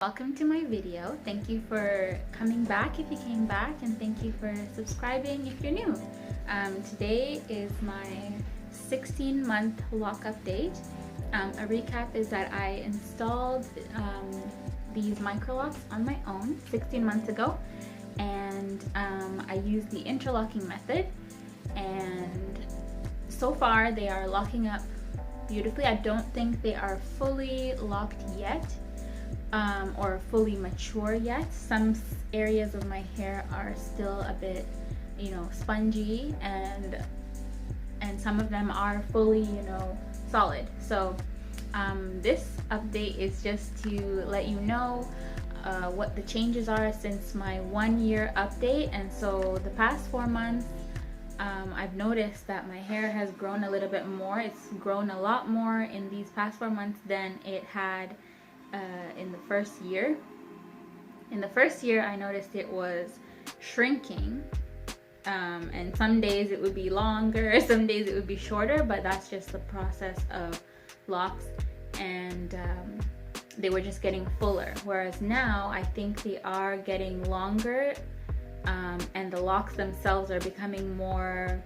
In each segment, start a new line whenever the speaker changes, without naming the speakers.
Welcome to my video. Thank you for coming back if you came back, and thank you for subscribing if you're new. Today is my 16-month lock update. A recap is that I installed these microlocs on my own 16 months ago, and I used the interlocking method, and so far they are locking up beautifully. I don't think they are fully locked yet. Or fully mature yet. Some areas of my hair are still a bit, spongy, and some of them are fully, solid. So this update is just to let you know what the changes are since my 1-year update. And so the past 4 months, I've noticed that my hair has grown a little bit more. It's grown a lot more in these past 4 months than it had in the first year. In the first year, I noticed it was shrinking, and some days it would be longer, some days it would be shorter, but that's just the process of locks, and they were just getting fuller. Whereas now, I think they are getting longer, and the locks themselves are becoming more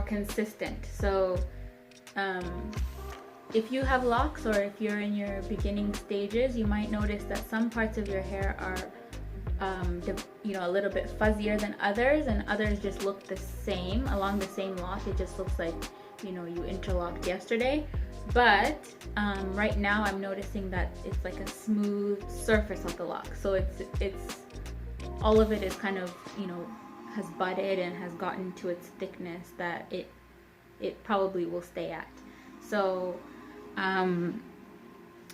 consistent. So if you have locks, or if you're in your beginning stages, you might notice that some parts of your hair are a little bit fuzzier than others, and others just look the same along the same lock. It just looks like you interlocked yesterday. But right now I'm noticing that it's like a smooth surface of the lock, so it's all of it is kind of has budded and has gotten to its thickness that it probably will stay at. So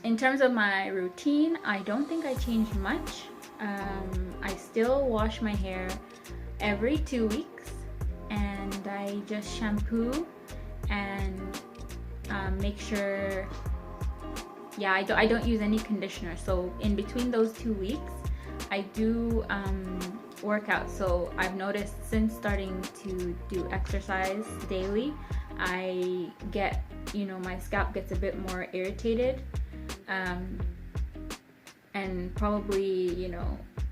in terms of my routine, I don't think I changed much. I still wash my hair every 2 weeks, and I just shampoo and make sure, I don't use any conditioner. So in between those 2 weeks, I do work out. So I've noticed since starting to do exercise daily, I get, my scalp gets a bit more irritated, and probably,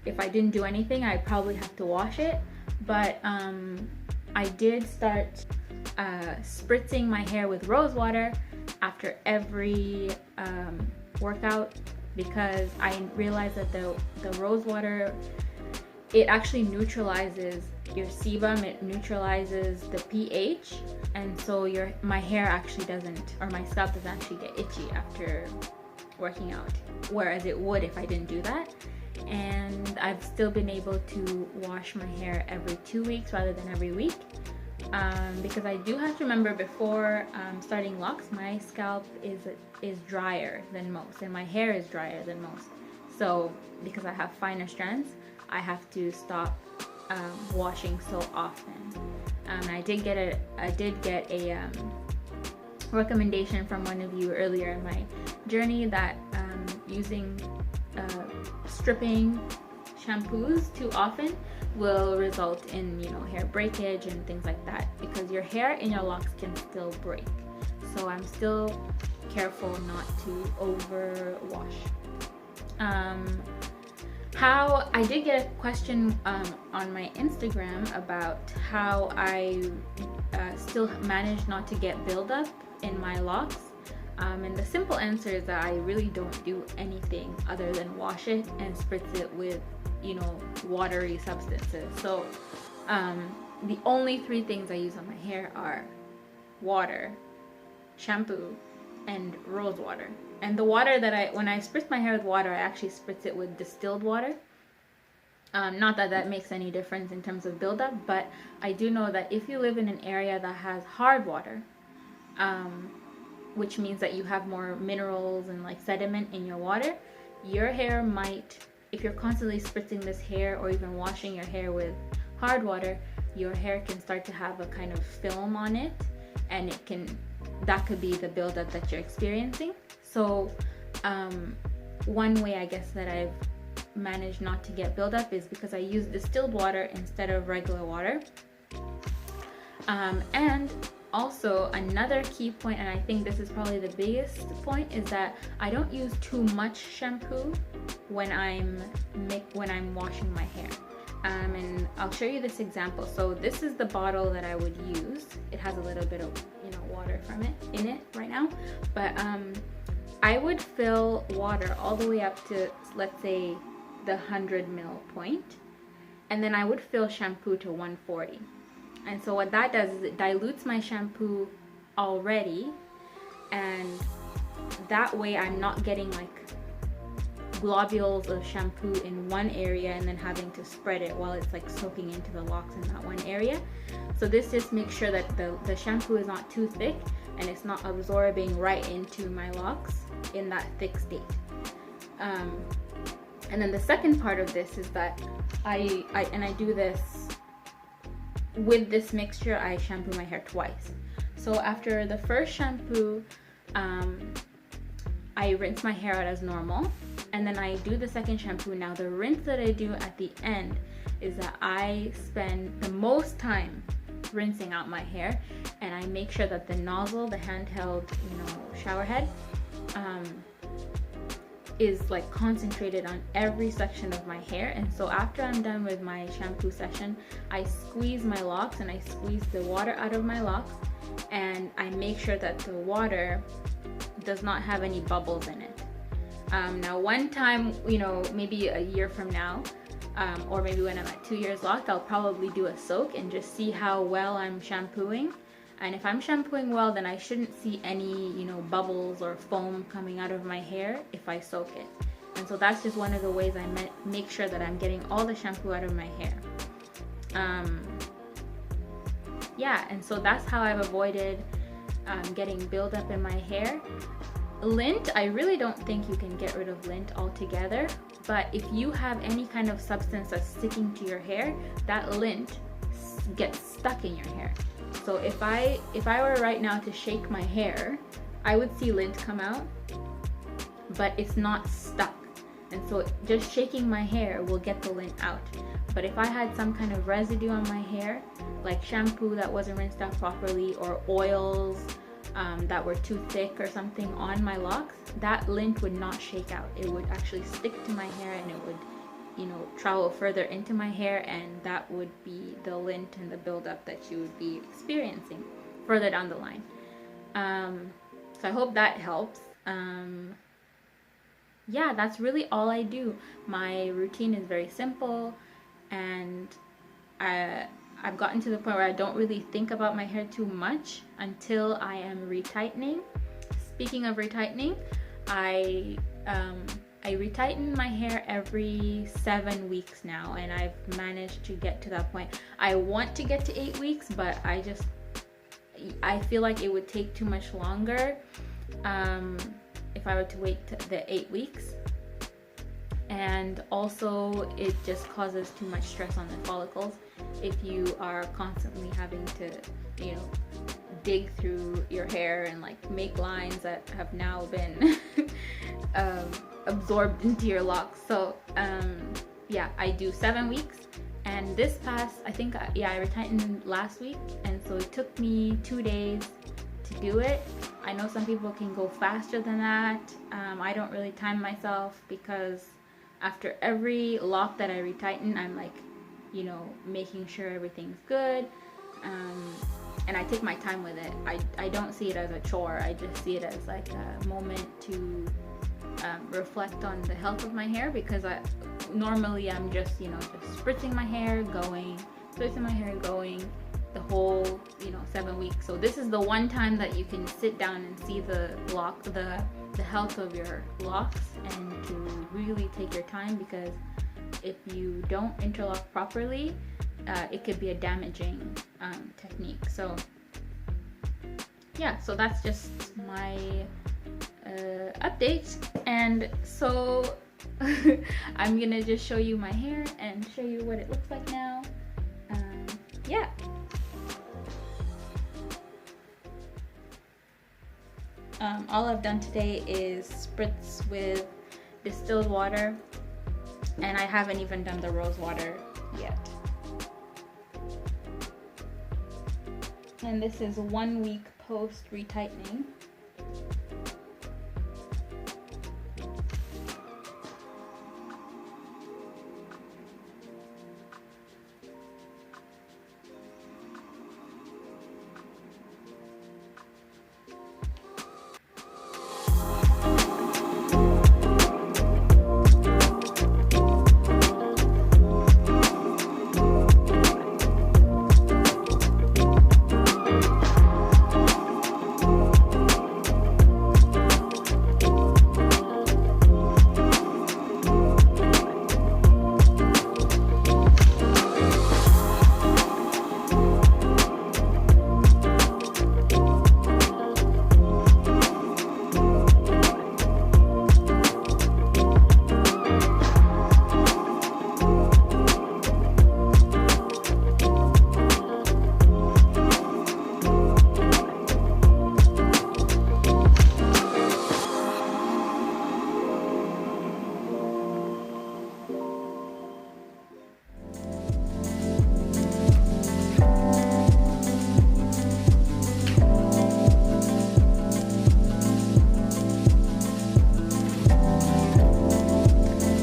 if I didn't do anything, I'd probably have to wash it. But I did start spritzing my hair with rose water after every workout, because I realized that the rose water, it actually neutralizes your sebum, it neutralizes the pH, and so my hair actually doesn't, or my scalp doesn't actually get itchy after working out, whereas it would if I didn't do that. And I've still been able to wash my hair every 2 weeks rather than every week, because I do have to remember, before starting locks, my scalp is drier than most, and my hair is drier than most. So because I have finer strands, I have to stop washing so often. I did get a recommendation from one of you earlier in my journey that using stripping shampoos too often will result in hair breakage and things like that, because your hair in your locks can still break. So I'm still careful not to over wash. How I did get a question on my Instagram about how I still manage not to get buildup in my locks, and the simple answer is that I really don't do anything other than wash it and spritz it with watery substances. So the only 3 things I use on my hair are water, shampoo, and rose water. And the water that when I spritz my hair with water, I actually spritz it with distilled water. Not that that makes any difference in terms of buildup, but I do know that if you live in an area that has hard water, which means that you have more minerals and like sediment in your water, your hair might, if you're constantly spritzing this hair or even washing your hair with hard water, your hair can start to have a kind of film on it, and that could be the buildup that you're experiencing. So one way I guess that I've managed not to get buildup is because I use distilled water instead of regular water. And Also, another key point, and I think this is probably the biggest point, is that I don't use too much shampoo when I'm washing my hair. And I'll show you this example. So this is the bottle that I would use. It has a little bit of, you know, water from it in it right now, but I would fill water all the way up to, let's say, the 100 ml point, and then I would fill shampoo to 140. And so what that does is it dilutes my shampoo already, and that way I'm not getting like globules of shampoo in one area and then having to spread it while it's like soaking into the locks in that one area. So this just makes sure that the shampoo is not too thick and it's not absorbing right into my locks in that thick state. And then the second part of this is that I do this with this mixture. I shampoo my hair twice. So after the first shampoo, I rinse my hair out as normal, and then I do the second shampoo. Now the rinse that I do at the end is that I spend the most time rinsing out my hair, and I make sure that the nozzle, the handheld, you know, shower head, is like concentrated on every section of my hair. And so after I'm done with my shampoo session, I squeeze my locks and I squeeze the water out of my locks, and I make sure that the water does not have any bubbles in it. Now one time, you know, maybe a year from now, or maybe when I'm at 2 years locked, I'll probably do a soak and just see how well I'm shampooing. And if I'm shampooing well, then I shouldn't see any, you know, bubbles or foam coming out of my hair if I soak it. And so that's just one of the ways I make sure that I'm getting all the shampoo out of my hair. Yeah, and so that's how I've avoided getting buildup in my hair. Lint, I really don't think you can get rid of lint altogether, but if you have any kind of substance that's sticking to your hair, that lint gets stuck in your hair. So if I were right now to shake my hair, I would see lint come out, but it's not stuck. And so just shaking my hair will get the lint out. But if I had some kind of residue on my hair, like shampoo that wasn't rinsed out properly, or oils that were too thick or something on my locks, that lint would not shake out. It would actually stick to my hair, and it would, you know, travel further into my hair, and that would be the lint and the buildup that you would be experiencing further down the line. So I hope that helps. Yeah, that's really all I do. My routine is very simple, and I've gotten to the point where I don't really think about my hair too much until I am retightening. Speaking of retightening, I retighten my hair every 7 weeks now, and I've managed to get to that point. I want to get to 8 weeks, but I feel like it would take too much longer if I were to wait the 8 weeks. And also it just causes too much stress on the follicles if you are constantly having to, you know, dig through your hair and like make lines that have now been absorbed into your locks. So yeah, I do 7 weeks, and this past, I think, I retightened last week, and so it took me 2 days to do it. I know some people can go faster than that. I don't really time myself, because after every lock that I retighten, I'm like, you know, making sure everything's good, and I take my time with it. I don't see it as a chore. I just see it as like a moment to reflect on the health of my hair, because normally I'm just, you know, just spritzing my hair, going the whole, you know, 7 weeks. So this is the one time that you can sit down and see the health of your locks, and to really take your time, because if you don't interlock properly, it could be a damaging technique. So yeah, so that's just my update. And so I'm gonna just show you my hair and show you what it looks like now. Yeah. All I've done today is spritz with distilled water, and I haven't even done the rose water yet. And this is 1 week post retightening.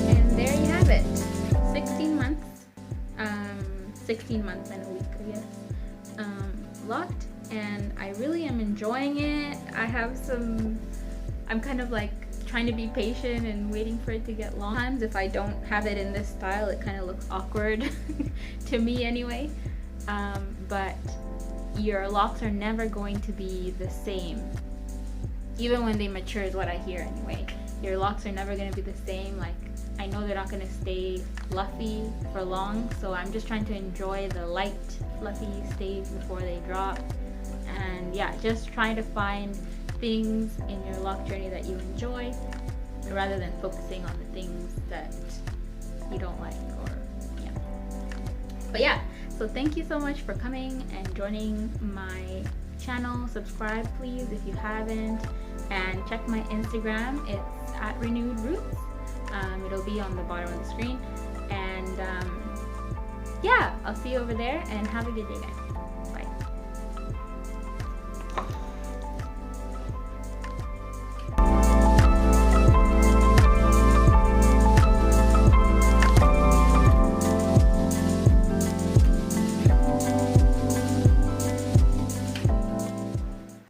And there you have it. 16 months. 16 months and a week, I guess. Locked, and I really am enjoying it. I'm kind of like trying to be patient and waiting for it to get long. Sometimes if I don't have it in this style, it kind of looks awkward to me anyway. But your locks are never going to be the same, even when they mature, is what I hear anyway. Your locks are never going to be the same. Like, I know they're not going to stay fluffy for long, so I'm just trying to enjoy the light fluffy stage before they drop. And yeah, just trying to find things in your lock journey that you enjoy rather than focusing on the things that you don't like, or yeah. But yeah, so thank you so much for coming and joining my channel. Subscribe please if you haven't, and check my Instagram. It's at Renewed Roots. It'll be on the bottom of the screen, and yeah, I'll see you over there, and have a good day, guys.